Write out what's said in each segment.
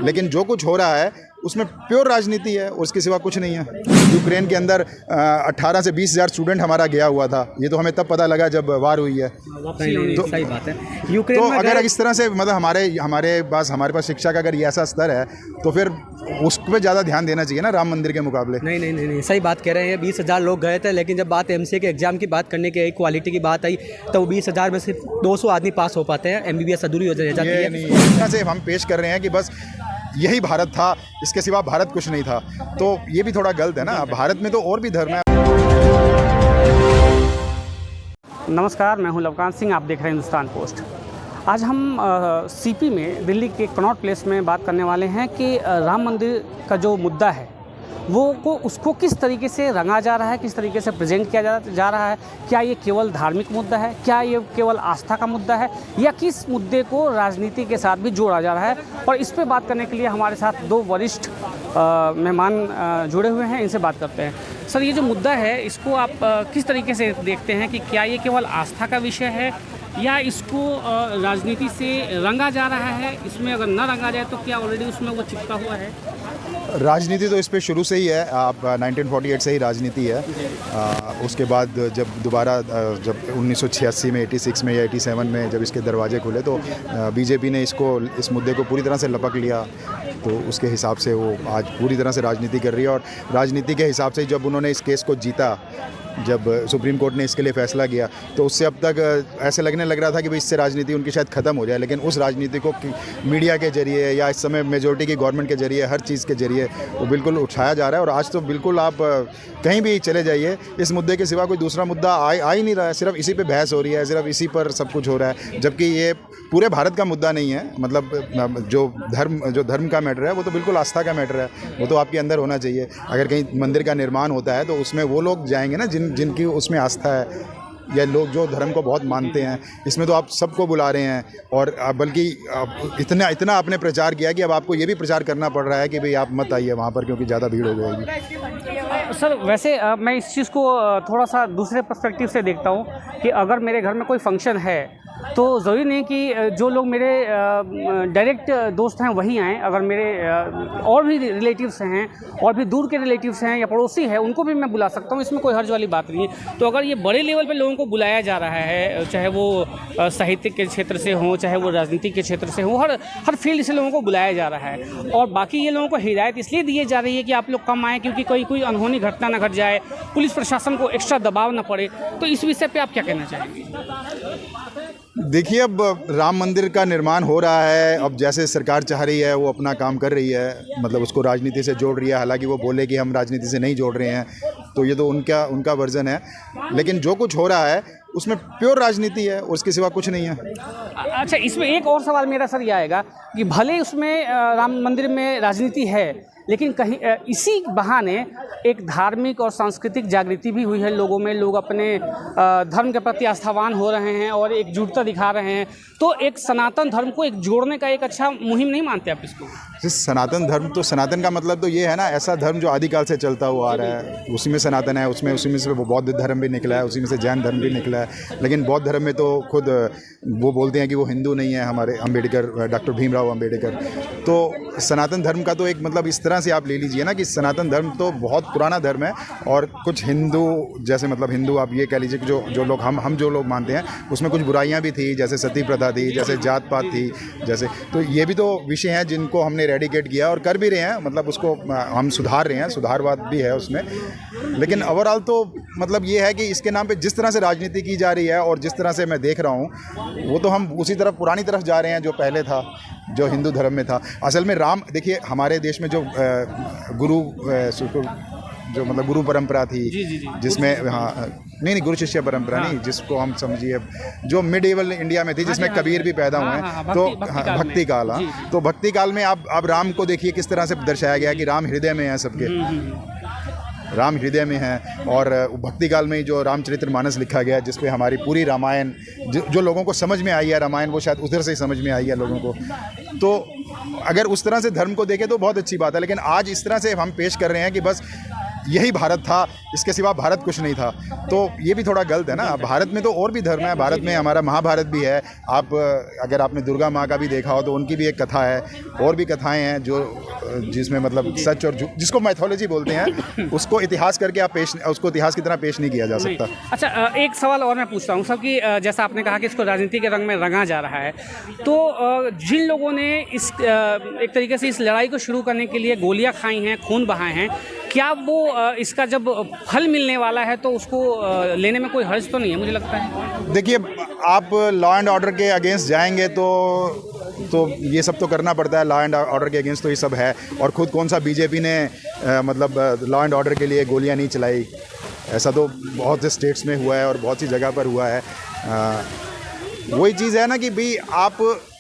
लेकिन जो कुछ हो रहा है उसमें प्योर राजनीति है और उसके सिवा कुछ नहीं है। यूक्रेन के अंदर 18 से 20 हज़ार स्टूडेंट हमारा गया हुआ था, ये तो हमें तब पता लगा जब वार हुई है। तो सही बात है। यूक्रेन तो में अगर इस तरह से मतलब हमारे पास शिक्षा का अगर ये ऐसा स्तर है तो फिर उस पर ज़्यादा ध्यान देना चाहिए ना राम मंदिर के मुकाबले। नहीं, सही बात कह रहे हैं। 20,000 लोग गए थे, लेकिन जब बात एमसीए के एग्जाम की बात करने की, क्वालिटी की बात आई, तो 20,000 में सिर्फ 200 आदमी पास हो पाते हैं। MBBS अधूरी हो जाती है। इस तरह से हम पेश कर रहे हैं कि बस यही भारत था, इसके सिवा भारत कुछ नहीं था, तो ये भी थोड़ा गलत है ना। भारत में तो और भी धर्म है। नमस्कार, मैं हूं लवकांत सिंह, आप देख रहे हैं हिंदुस्तान पोस्ट। आज हम सीपी में, दिल्ली के कनॉट प्लेस में बात करने वाले हैं कि राम मंदिर का जो मुद्दा है उसको किस तरीके से रंगा जा रहा है, किस तरीके से प्रेजेंट किया जा रहा है। क्या ये केवल धार्मिक मुद्दा है, क्या ये केवल आस्था का मुद्दा है, या किस मुद्दे को राजनीति के साथ भी जोड़ा जा रहा है। और इस पे बात करने के लिए हमारे साथ दो वरिष्ठ मेहमान जुड़े हुए हैं, इनसे बात करते हैं। सर, ये जो मुद्दा है इसको आप किस तरीके से देखते हैं कि क्या ये केवल आस्था का विषय है या इसको राजनीति से रंगा जा रहा है? इसमें अगर न रंगा जाए तो क्या ऑलरेडी उसमें वो चिपका हुआ है? राजनीति तो इस पे शुरू से ही है। आप 1948 से ही राजनीति है। उसके बाद जब दोबारा जब 1986 में, 86 में या 87 में जब इसके दरवाजे खुले तो बीजेपी ने इस मुद्दे को पूरी तरह से लपक लिया। तो उसके हिसाब से वो आज पूरी तरह से राजनीति कर रही है। और राजनीति के हिसाब से जब उन्होंने इस केस को जीता, जब सुप्रीम कोर्ट ने इसके लिए फ़ैसला किया, तो उससे अब तक ऐसे लगने लग रहा था कि भाई इससे राजनीति उनकी शायद ख़त्म हो जाए। लेकिन उस राजनीति को मीडिया के जरिए या इस समय मेजोरिटी की गवर्नमेंट के जरिए, हर चीज़ के जरिए वो बिल्कुल उठाया जा रहा है। और आज तो बिल्कुल आप कहीं भी चले जाइए, इस मुद्दे के सिवा कोई दूसरा मुद्दा आ ही नहीं रहा है। सिर्फ इसी पे बहस हो रही है, सिर्फ इसी पर सब कुछ हो रहा है, जबकि ये पूरे भारत का मुद्दा नहीं है। मतलब जो धर्म का मैटर है वो तो बिल्कुल आस्था का मैटर है, वो तो आपके अंदर होना चाहिए। अगर कहीं मंदिर का निर्माण होता है तो उसमें वो लोग जाएंगे ना जिनकी उसमें आस्था है, या लोग जो धर्म को बहुत मानते हैं। इसमें तो आप सबको बुला रहे हैं, और बल्कि इतना आपने प्रचार किया कि अब आपको ये भी प्रचार करना पड़ रहा है कि भाई आप मत आइए वहाँ पर, क्योंकि ज़्यादा भीड़ हो जाएगी। सर, वैसे मैं इस चीज़ को थोड़ा सा दूसरे पर्सपेक्टिव से देखता हूँ कि अगर मेरे घर में कोई फंक्शन है तो ज़रूरी नहीं कि जो लोग मेरे डायरेक्ट दोस्त हैं वही आएँ। अगर मेरे और भी रिलेटिव्स हैं, और भी दूर के रिलेटिव्स हैं या पड़ोसी हैं, उनको भी मैं बुला सकता हूँ। इसमें कोई हर्ज वाली बात नहीं है। तो अगर ये बड़े लेवल पे लोगों को बुलाया जा रहा है, चाहे वो साहित्य के क्षेत्र से हो, चाहे वो राजनीति के क्षेत्र से हो, हर फील्ड से लोगों को बुलाया जा रहा है, और बाकी ये लोगों को हिदायत इसलिए दी जा रही है कि आप लोग कम आएँ क्योंकि कोई अनहोनी घटना न घट जाए, पुलिस प्रशासन को एक्स्ट्रा दबाव न पड़े। तो इस विषय पर आप क्या कहना चाहेंगे? देखिए, अब राम मंदिर का निर्माण हो रहा है। अब जैसे सरकार चाह रही है वो अपना काम कर रही है, मतलब उसको राजनीति से जोड़ रही है। हालांकि वो बोले कि हम राजनीति से नहीं जोड़ रहे हैं, तो ये तो उनका वर्जन है। लेकिन जो कुछ हो रहा है उसमें प्योर राजनीति है और उसके सिवा कुछ नहीं है। अच्छा, इसमें एक और सवाल मेरा सर ये आएगा कि भले उसमें राम मंदिर में राजनीति है, लेकिन कहीं इसी बहाने एक धार्मिक और सांस्कृतिक जागृति भी हुई है लोगों में। लोग अपने धर्म के प्रति आस्थावान हो रहे हैं और एकजुटता दिखा रहे हैं। तो एक सनातन धर्म को एक जोड़ने का एक अच्छा मुहिम नहीं मानते आप इसको? सनातन धर्म तो, सनातन का मतलब तो ये है ना, ऐसा धर्म जो आदिकाल से चलता हुआ आ रहा है, उसी में सनातन है। उसी में से बौद्ध धर्म भी निकला है, उसी में से जैन धर्म भी निकला है। लेकिन बौद्ध धर्म में तो खुद वो बोलते हैं कि वो हिंदू नहीं है, हमारे डॉक्टर भीमराव अम्बेडकर। तो सनातन धर्म का तो एक मतलब इस तरह से आप ले लीजिए ना कि सनातन धर्म तो बहुत पुराना धर्म है, और कुछ हिंदू जैसे मतलब हिंदू आप ये कह लीजिए कि जो लोग हम जो लोग मानते हैं उसमें कुछ बुराइयां भी थी, जैसे सती प्रथा थी, जैसे जात पात थी, जैसे। तो ये भी तो विषय हैं जिनको हमने रेडिकेट किया और कर भी रहे हैं, मतलब उसको हम सुधार रहे हैं, सुधारवाद भी है उसमें। लेकिन ओवरऑल तो मतलब ये है कि इसके नाम पे जिस तरह से राजनीति की जा रही है और जिस तरह से मैं देख रहा हूँ, वो तो हम उसी तरफ पुरानी तरफ जा रहे हैं जो पहले था, जो हिंदू धर्म में था। असल में राम, देखिए हमारे देश में जो जो मतलब गुरु परंपरा थी, जिसमें नहीं गुरु शिष्य परंपरा नहीं, जिसको हम समझिए जो मिडीवल इंडिया में थी, जिसमें कबीर भी पैदा हुए हैं, तो भक्ति काल। तो भक्ति काल में आप राम को देखिए किस तरह से दर्शाया गया कि राम हृदय में है सबके, राम हृदय में है। और भक्ति काल में जो रामचरितमानस लिखा गया, जिस पे हमारी पूरी रामायण जो लोगों को समझ में आई है, रामायण वो शायद उधर से ही समझ में आई है लोगों को। तो अगर उस तरह से धर्म को देखें तो बहुत अच्छी बात है। लेकिन आज इस तरह से हम पेश कर रहे हैं कि बस यही भारत था, इसके सिवा भारत कुछ नहीं था। तो ये भी थोड़ा गलत है ना। भारत में तो और भी धर्म है, भारत में हमारा महाभारत भी है। आप अगर आपने दुर्गा माँ का भी देखा हो तो उनकी भी एक कथा है, और भी कथाएं हैं जो जिसमें मतलब सच और जिसको मैथोलॉजी बोलते हैं, उसको इतिहास करके आप उसको इतिहास की तरह पेश नहीं किया जा सकता। अच्छा, एक सवाल और मैं पूछता हूँ सब कि जैसा आपने कहा कि इसको राजनीति के रंग में रंगा जा रहा है, तो जिन लोगों ने इस एक तरीके से इस लड़ाई को शुरू करने के लिए गोलियां खाई हैं, खून बहाए हैं, क्या वो इसका जब फल मिलने वाला है तो उसको लेने में कोई हर्ज तो नहीं है? मुझे लगता है, देखिए, आप लॉ एंड ऑर्डर के अगेंस्ट जाएंगे तो ये सब तो करना पड़ता है। लॉ एंड ऑर्डर के अगेंस्ट तो ये सब है। और ख़ुद कौन सा बीजेपी ने मतलब लॉ एंड ऑर्डर के लिए गोलियां नहीं चलाई? ऐसा तो बहुत से स्टेट्स में हुआ है और बहुत सी जगह पर हुआ है। वही चीज़ है ना कि भाई आप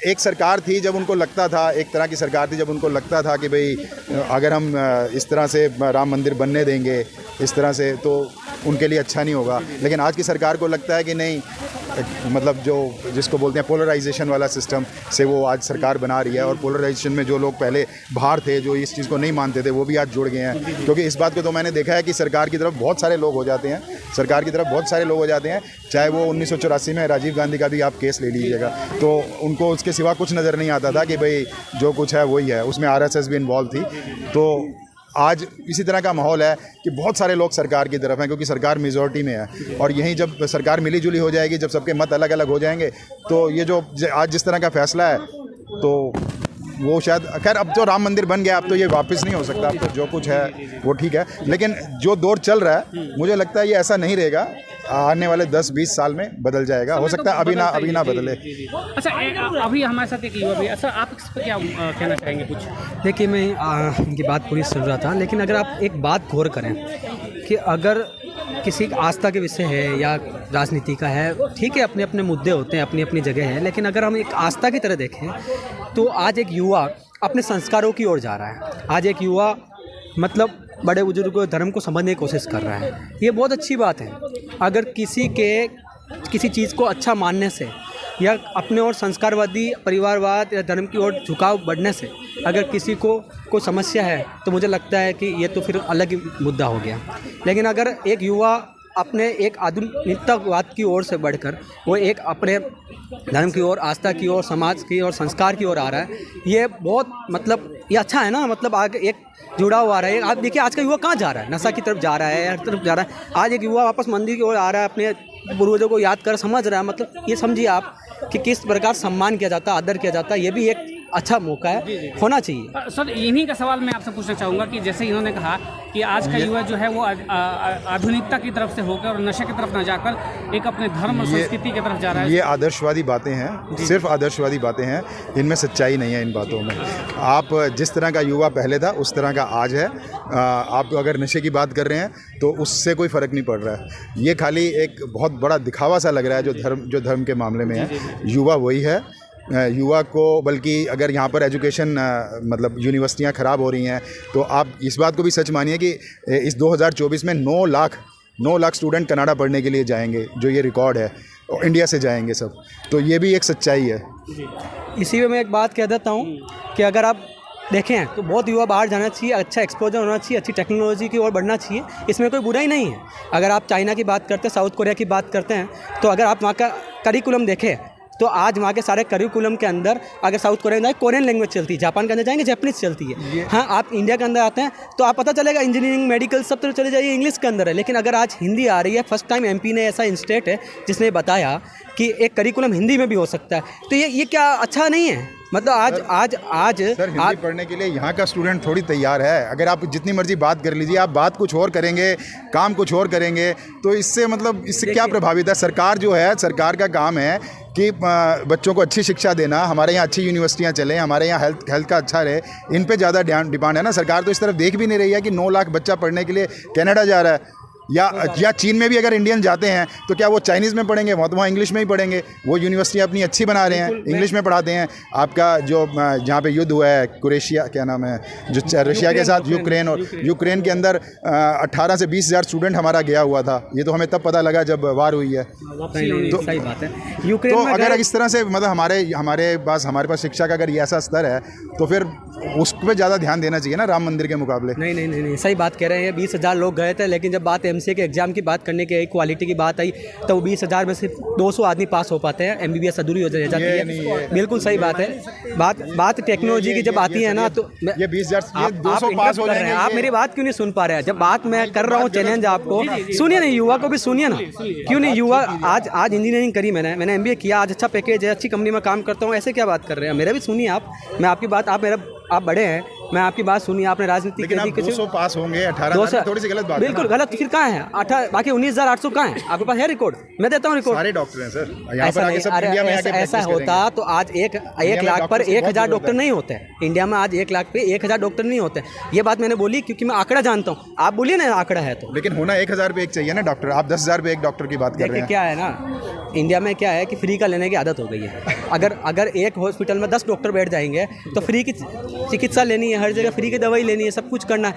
एक सरकार थी जब उनको लगता था, एक तरह की सरकार थी जब उनको लगता था कि भाई अगर हम इस तरह से राम मंदिर बनने देंगे इस तरह से तो उनके लिए अच्छा नहीं होगा। लेकिन आज की सरकार को लगता है कि नहीं, मतलब जो जिसको बोलते हैं पोलराइजेशन वाला सिस्टम से वो आज सरकार बना रही है। और पोलराइजेशन में जो लोग पहले बाहर थे, जो इस चीज़ को नहीं मानते थे, वो भी आज जुड़ गए हैं। क्योंकि इस बात को तो मैंने देखा है कि सरकार की तरफ बहुत सारे लोग हो जाते हैं, सरकार की तरफ बहुत सारे लोग हो जाते हैं। चाहे वो 1984 में राजीव गांधी का भी आप केस ले लीजिएगा, तो उनको उसके सिवा कुछ नज़र नहीं आता था कि भाई जो कुछ है वही है। उसमें RSS भी इन्वॉल्व थी। तो आज इसी तरह का माहौल है कि बहुत सारे लोग सरकार की तरफ हैं, क्योंकि सरकार मेजॉरिटी में है। और यहीं जब सरकार मिली जुली हो जाएगी, जब सबके मत अलग अलग हो जाएंगे, तो ये जो आज जिस तरह का फैसला है तो वो शायद, खैर अब तो राम मंदिर बन गया, अब तो ये वापस नहीं हो सकता। अब तो जो कुछ है वो ठीक है। लेकिन जो दौर चल रहा है, मुझे लगता है ये ऐसा नहीं रहेगा। आने वाले 10-20 साल में बदल जाएगा। हो सकता है अभी ना बदले। अच्छा, अभी हमारे साथ एक युवा भी, अच्छा आप इस पर क्या कहना चाहेंगे कुछ? देखिए, मैं इनकी बात पूरी सुन रहा था, लेकिन अगर आप एक बात गौर करें कि अगर किसी आस्था के विषय है या राजनीति का है, ठीक है, अपने अपने मुद्दे होते हैं, अपनी अपनी जगह है, लेकिन अगर हम एक आस्था की तरह देखें तो आज एक युवा अपने संस्कारों की ओर जा रहा है। आज एक युवा मतलब बड़े बुजुर्गों धर्म को समझने की कोशिश कर रहा है। ये बहुत अच्छी बात है। अगर किसी चीज़ को अच्छा मानने से या अपने और संस्कारवादी परिवारवाद या धर्म की ओर झुकाव बढ़ने से अगर किसी को कोई समस्या है, तो मुझे लगता है कि ये तो फिर अलग ही मुद्दा हो गया। लेकिन अगर एक युवा अपने एक आधुनिकतावाद की ओर से बढ़कर वो एक अपने धर्म की ओर, आस्था की ओर, समाज की ओर, संस्कार की ओर आ रहा है, ये बहुत मतलब ये अच्छा है ना। मतलब आगे एक जुड़ाव आ रहा है। आप देखिए आज का युवा कहाँ जा रहा है, नशा की तरफ जा रहा है, हर तरफ जा रहा है। आज एक युवा वापस मंदिर की ओर आ रहा है, अपने पूर्वजों को याद कर समझ रहा है। मतलब ये समझिए आप कि किस प्रकार सम्मान किया जाता है, आदर किया जाता है। ये भी एक अच्छा मौका है, होना चाहिए। सर, इन्हीं का सवाल मैं आपसे पूछना चाहूँगा कि जैसे इन्होंने कहा कि आज का युवा जो है वो आधुनिकता की तरफ से होकर और नशे की तरफ न जाकर एक अपने धर्म और संस्कृति की तरफ जा रहा है। ये आदर्शवादी बातें हैं, सिर्फ आदर्शवादी बातें हैं। इनमें सच्चाई नहीं है इन बातों में। आप जिस तरह का युवा पहले था उस तरह का आज है। आप अगर नशे की बात कर रहे हैं तो उससे कोई फ़र्क नहीं पड़ रहा है। ये खाली एक बहुत बड़ा दिखावा सा लग रहा है जो धर्म के मामले में है। युवा वही है। युवा को, बल्कि अगर यहाँ पर एजुकेशन मतलब यूनिवर्सिटियाँ ख़राब हो रही हैं, तो आप इस बात को भी सच मानिए कि इस 2024 में 9 लाख स्टूडेंट कनाडा पढ़ने के लिए जाएंगे, जो ये रिकॉर्ड है। और इंडिया से जाएंगे सब, तो ये भी एक सच्चाई है। इसी में मैं एक बात कह देता हूँ कि अगर आप देखें तो बहुत युवा बाहर जाना चाहिए, अच्छा एक्सपोजर होना चाहिए, अच्छी टेक्नोलॉजी की ओर बढ़ना चाहिए। इसमें कोई बुराई नहीं है। अगर आप चाइना की बात करते हैं, साउथ कोरिया की बात करते हैं, तो अगर आप वहाँ का करिकुलम देखें तो आज वहाँ के सारे करिकुलम के अंदर अगर साउथ कोरिया में जाए कोरियन लैंग्वेज चलती है, जापान के अंदर जाएंगे जैपनीज चलती है। हाँ, आप इंडिया के अंदर आते हैं तो आप पता चलेगा इंजीनियरिंग, मेडिकल सब तरफ चले जाइए, इंग्लिश के अंदर है। लेकिन अगर आज हिंदी आ रही है, फर्स्ट टाइम MP ने ऐसा इंस्टेट है जिसने बताया कि एक करिकुलम हिंदी में भी हो सकता है, तो ये क्या अच्छा नहीं है? मतलब आज सर, हिंदी पढ़ने के लिए यहाँ का स्टूडेंट थोड़ी तैयार है। अगर आप जितनी मर्जी बात कर लीजिए, आप बात कुछ और करेंगे, काम कुछ और करेंगे, तो इससे क्या प्रभावित है? सरकार जो है, सरकार का काम है कि बच्चों को अच्छी शिक्षा देना, हमारे यहाँ अच्छी यूनिवर्सिटियाँ चलें, हमारे यहाँ हेल्थ का अच्छा रहे, इन पे ज़्यादा डिमांड है ना। सरकार तो इस तरफ देख भी नहीं रही है कि 9 लाख बच्चा पढ़ने के लिए कनाडा जा रहा है। या चीन में भी अगर इंडियन जाते हैं तो क्या वो चाइनीज़ में पढ़ेंगे, वहाँ इंग्लिश में ही पढ़ेंगे। वो यूनिवर्सिटी अपनी अच्छी बना रहे हैं, इंग्लिश में पढ़ाते हैं। आपका जो जहाँ पे युद्ध हुआ है क्रोएशिया, क्या नाम है, जो रशिया के साथ यूक्रेन, और यूक्रेन के अंदर 18 से 20 हज़ार स्टूडेंट हमारा गया हुआ था। ये तो हमें तब पता लगा जब वार हुई है। तो सही बात है। यूक्रेन तो में अगर इस तरह से मतलब हमारे पास शिक्षा का अगर ये ऐसा स्तर है तो फिर उस पर ज़्यादा ध्यान देना चाहिए ना राम मंदिर के मुकाबले। नहीं, सही बात कह रहे हैं। 20,000 लोग गए थे, लेकिन जब बात एमसीए के एग्जाम की बात करने की आई, क्वालिटी की बात आई, तो 20,000 में सिर्फ 200 आदमी पास हो पाते हैं। MBBS अधूरी हो जाती है। बिल्कुल सही बात है। बात टेक्नोलॉजी की जब आती है ना, तो ये 20,000 200 पास हो जाएंगे। आप मेरी बात क्यों नहीं सुन पा रहे हैं? जब बात मैं कर रहा हूँ, चैलेंज आपको सुनिए ना, युवा को भी सुनिए ना। क्यों नहीं? युवा आज इंजीनियरिंग करी मैंने MBA किया, आज अच्छा पैकेज है, अच्छी कंपनी में काम करता हूँ, ऐसे क्या बात कर रहे हैं? मेरा भी सुनिए आप, मैं आपकी बात, आप बड़े हैं, मैं आपकी बात सुनिए। आपने राजनीति लेकिन आप 200 पास होंगे, 18 थोड़ी सी गलत बात है। बिल्कुल गलत। फिर कहाँ है 18? बाकी 19,800 कहाँ है? आपके पास है रिकॉर्ड? मैं देता हूँ रिकॉर्ड। सारे डॉक्टर हैं सर यहाँ पर आके, सब इंडिया में आके ऐसा होता तो आज एक लाख पर 1,000 डॉक्टर नहीं होते। इंडिया में आज 1 लाख पे 1,000 डॉक्टर नहीं होते। ये बात मैंने बोली क्योंकि मैं आंकड़ा जानता हूँ। आप बोलिए ना आंकड़ा है तो, लेकिन होना 1,000 पे एक चाहिए ना डॉक्टर। आप 10,000 पे एक डॉक्टर की बात कर रहे हैं। क्या है ना, इंडिया में क्या है कि फ्री का लेने की आदत हो गई है। अगर एक हॉस्पिटल में 10 डॉक्टर बैठ जाएंगे तो फ्री की चिकित्सा लेनी है, हर जगह फ्री की दवाई लेनी है, सब कुछ करना है।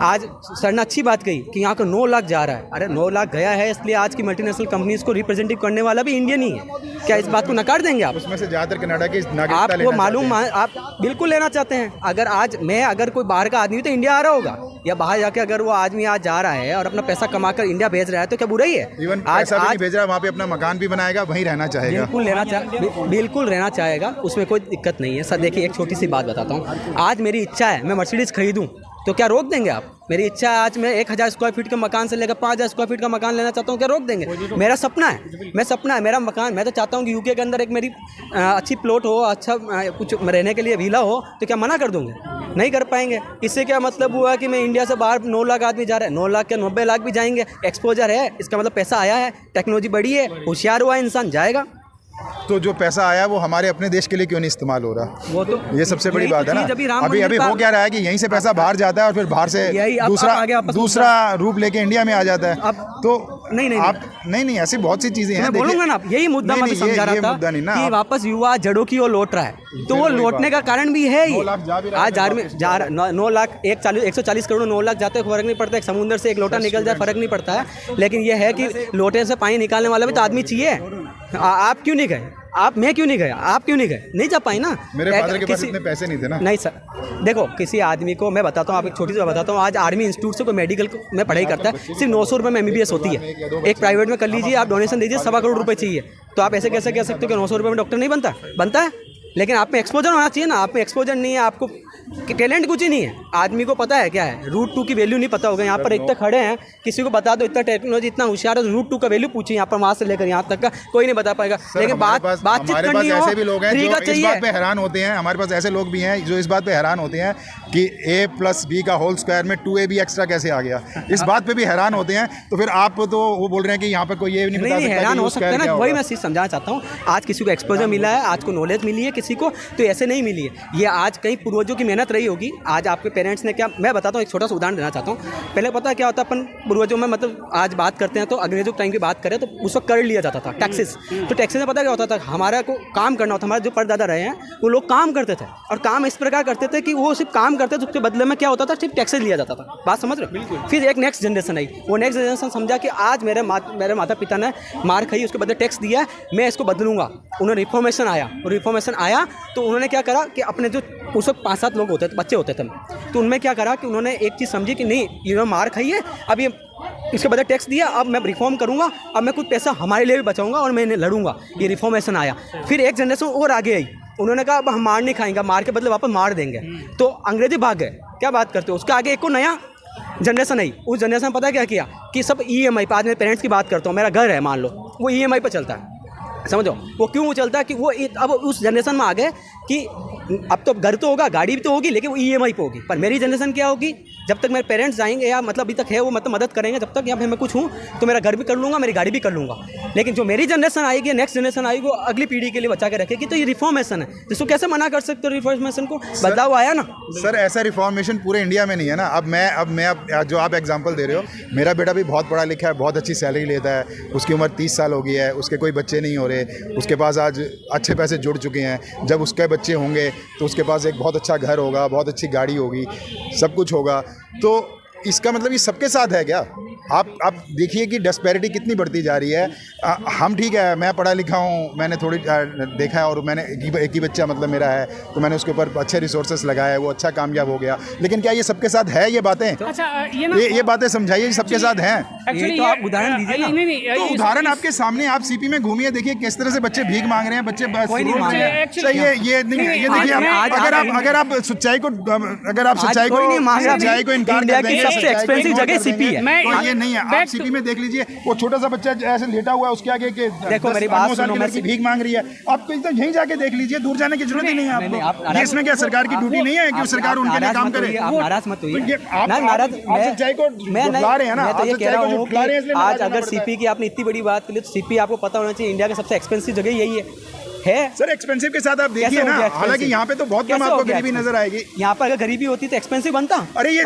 आज सर ने अच्छी बात कही कि यहाँ को 9 लाख जा रहा है। अरे 9 लाख गया है, इसलिए आज की मल्टीनेशनल कंपनीज को रिप्रेजेंटेटिव करने वाला भी इंडियन ही है। क्या इस बात को नकार देंगे आप? उसमें से ज़्यादातर कनाडा की नागरिकता आपको मालूम, आप बिल्कुल लेना चाहते हैं। अगर कोई बाहर का आदमी तो इंडिया आ रहा होगा, या बाहर जाके अगर वो आदमी आज जा रहा है और अपना पैसा कमाकर इंडिया भेज रहा है, तो क्या बुरा ही है? इवन पैसा भी नहीं भेज रहा है, वहाँ पे अपना मकान भी बनाएगा, वहीं रहना चाहेगा। बिल्कुल रहना चाहेगा, उसमें कोई दिक्कत नहीं है सर। देखिए एक छोटी सी बात बताता हूँ। आज मेरी इच्छा है मैं मर्सिडीज खरीदूँ, तो क्या रोक देंगे आप? मेरी इच्छा है आज मैं 1,000 स्क्वायर फीट के मकान से लेकर 5,000 स्क्वायर फीट का मकान लेना चाहता हूँ, क्या रोक देंगे? मेरा सपना है मेरा मकान। मैं तो चाहता हूँ कि यूके के अंदर एक मेरी अच्छी प्लॉट हो, अच्छा कुछ रहने के लिए विला हो, तो क्या मना कर दूँगे? नहीं कर पाएंगे। इससे क्या मतलब हुआ कि मैं इंडिया से बाहर 9 लाख आदमी जा रहे हैं, 9 लाख के 90 लाख भी जाएंगे। एक्सपोजर है, इसका मतलब पैसा आया है, टेक्नोलॉजी बढ़ी है, होशियार हुआ है इंसान, जाएगा। तो जो पैसा आया वो हमारे अपने देश के लिए क्यों नहीं इस्तेमाल हो रहा? वो तो ये सबसे बड़ी बात है ना। अभी हो क्या रहा है कि यहीं से पैसा बाहर जाता है और फिर बाहर से दूसरा रूप लेके इंडिया में आ जाता है। अब तो नहीं ऐसी बहुत सी चीजें हैं। बोलूंगा ना, यही मुद्दा मैं समझा रहा था कि वापस युवा जड़ों की ओर लौट रहा है, तो वो लौटने का कारण भी है। आज 9 लाख 140 करोड़ 9 लाख जाते फर्क नहीं पड़ता। एक समुद्र से एक लोटा निकल जाए फर्क नहीं पड़ता है, लेकिन ये है कि लोटे से पानी निकालने वाला भी तो आदमी चाहिए। आप क्यों नहीं गए? मैं क्यों नहीं गया? आप क्यों नहीं गए? नहीं जा पाई ना। मेरे फादर के पास इतने पैसे नहीं थे ना। नहीं सर, देखो किसी आदमी को मैं बताता हूँ, आप एक छोटी सी बात बताता हूँ। आज आर्मी इंस्टीट्यूट से कोई मेडिकल में पढ़ाई करता है, सिर्फ 900 रुपये में MBBS होती है। एक प्राइवेट में कर लीजिए, आप डोनेशन दीजिए, 1.25 करोड़ रुपये चाहिए, तो आप ऐसे कैसे कह सकते हो कि 900 रुपये में डॉक्टर नहीं बनता है? लेकिन आप में एक्सपोजर होना चाहिए ना। आप में एक्सपोजर नहीं है, आपको टैलेंट कुछ ही नहीं है। आदमी को पता है क्या है, रूट 2 की वैल्यू नहीं पता होगा। यहाँ पर इतने खड़े हैं, किसी को बता दो इतना टेक्नोलॉजी इतना होशियार है, रूट 2 का वैल्यू पूछिए यहाँ पर, वहाँ से लेकर यहाँ तक का कोई नहीं बता पाएगा। लेकिन बातचीत करनी हो, ऐसे भी लोग हैं जो इस बात पे हैरान होते हैं। हमारे पास ऐसे लोग भी हैं जो इस बात पे हैरान होते हैं कि A+B का होल स्क्वायर में 2AB एक्स्ट्रा कैसे आ गया, इस बात पे भी हैरान होते हैं। तो फिर आप तो वो बोल रहे हैं कि यहाँ पर कोई ये नहीं बता सकता। हैरान हो सकता है ना, वही मैं चीज़ समझाना चाहता हूँ। आज किसी को एक्सपोजर मिला है, आज को नॉलेज मिली है, किसी को तो ऐसे नहीं मिली है। ये आज कई पूर्वजों की मेहनत रही होगी। आज आपके पेरेंट्स ने क्या, मैं बताता हूँ, एक छोटा सा उदाहरण देना चाहता हूँ। पहले पता है क्या होता, अपन पूर्वजों में मतलब आज बात करते हैं तो अंग्रेजों टाइम की बात करें तो उस वक्त कर लिया जाता था टैक्सेस। तो टैक्सेस में पता क्या होता था, हमारा को काम करना होता। हमारे जो परदादा रहे हैं वो लोग काम करते थे, और काम इस प्रकार करते थे कि वो सिर्फ काम करते थे, उसके बदले में क्या होता था, सिर्फ टैक्सेस लिया जाता था। बात समझ रहे हो? फिर एक नेक्स्ट जनरेशन आई, वो नेक्स्ट जनरेशन समझा कि आज मेरे माता पिता ने मार खाई, उसके बदले टैक्स दिया, मैं इसको बदलूंगा। उन्हें रिफॉर्मेशन आया तो उन्होंने क्या करा कि अपने जो उस वक्त 5-7 लोग होते थे, बच्चे होते थे, तो उनमें क्या करा कि उन्होंने एक चीज़ समझी कि नहीं, ये मार खाई है, अब ये इसके बदले टैक्स दिया, अब मैं रिफॉर्म करूंगा, अब मैं कुछ पैसा हमारे लिए भी बचाऊंगा और मैं लड़ूंगा। ये रिफॉर्मेशन आया। फिर एक जनरेशन और आगे आई, उन्होंने कहा अब हम मार नहीं खाएंगे, मार के बदले वापस मार देंगे, तो अंग्रेजी भाग गए। क्या बात करते हो? उसके आगे एक को नया जनरेशन आई। उस जनरेशन ने पता क्या किया कि सब EMI पर, आज मेरे पेरेंट्स की बात करता हूँ, मेरा घर है मान लो, वो EMI पर चलता है। समझो वो क्यों चलता है कि वो अब उस जनरेशन में आ गए कि अब तो घर तो होगा, गाड़ी भी तो होगी, लेकिन वो EMI पे होगी। पर मेरी जनरेशन क्या होगी, जब तक मेरे पेरेंट्स आएंगे या मतलब अभी तक है वो मतलब मदद करेंगे, जब तक या फिर मैं कुछ हूँ तो मेरा घर भी कर लूँगा, मेरी गाड़ी भी कर लूँगा। लेकिन जो मेरी जनरेशन आएगी, नेक्स्ट जनरेशन आएगी, वो अगली पीढ़ी के लिए बचा के रखेगी। तो ये रिफॉर्मेशन है, इसको कैसे मना कर सकते हो? रिफॉर्मेशन को बदलाव आया ना सर। ऐसा रिफॉर्मेशन पूरे इंडिया में नहीं है ना। अब मैं जो आप एग्जांपल दे रहे हो, मेरा बेटा भी बहुत पढ़ा लिखा है, बहुत अच्छी सैलरी लेता है, उसकी उम्र 30 साल हो गई है, उसके कोई बच्चे नहीं हो रहे, उसके पास आज अच्छे पैसे जुड़ चुके हैं। जब उसके बच्चे होंगे तो उसके पास एक बहुत अच्छा घर होगा, बहुत अच्छी गाड़ी होगी, सब कुछ होगा। तो इसका मतलब ये सबके साथ है क्या? आप देखिए कि डिस्पैरिटी कितनी बढ़ती जा रही है। हम ठीक है, मैं पढ़ा लिखा हूँ, मैंने थोड़ी देखा है, और मैंने एक ही बच्चा मतलब मेरा है, तो मैंने उसके ऊपर अच्छे रिसोर्सेस लगाए, वो अच्छा कामयाब हो गया। लेकिन क्या ये सबके साथ है ये बातें? अच्छा, ये बातें समझाइए, सबके साथ हैं? एक्चुअली तो आप उदाहरण दीजिए ना। तो उदाहरण आपके सामने, आप सीपी में घूमिए, देखिए किस तरह से बच्चे भीख मांग रहे हैं, बच्चे कोई नहीं मांग रहा है। ये देखिए, अगर आप सच्चाई को इनकार इंडिया की सबसे एक्सपेंसिव जगह सीपी है। तो ये नहीं है। आप सीपी में देख लीजिए, वो छोटा सा बच्चा ऐसे लेटा हुआ है, उसके आगे के देखो मेरी बात सुनो, मैं भीख मांग रही है। आपको एकदम यहीं जाके देख लीजिए, दूर जाने की जरूरत ही नहीं है आपको। ये इसमें क्या सरकार की ड्यूटी नहीं है कि सरकार उनके लिए काम करे? आप नाराज मत होइए। आप सच्चाई को झुठला रहे हैं ना। मैं तो ये कह रहा हूँ कि आज अगर नाराज सीपी की आपने इतनी बड़ी बात की, तो सीपी आपको पता होना चाहिए इंडिया का सबसे एक्सपेंसिव जगह यही है। सर एक्सपेंसिव के साथ आप देखिए ना, हालांकि यहाँ पे तो बहुत कम आपको गरीबी नजर आएगी। यहाँ पर अगर गरीबी होती तो एक्सपेंसिव बनता। अरे ये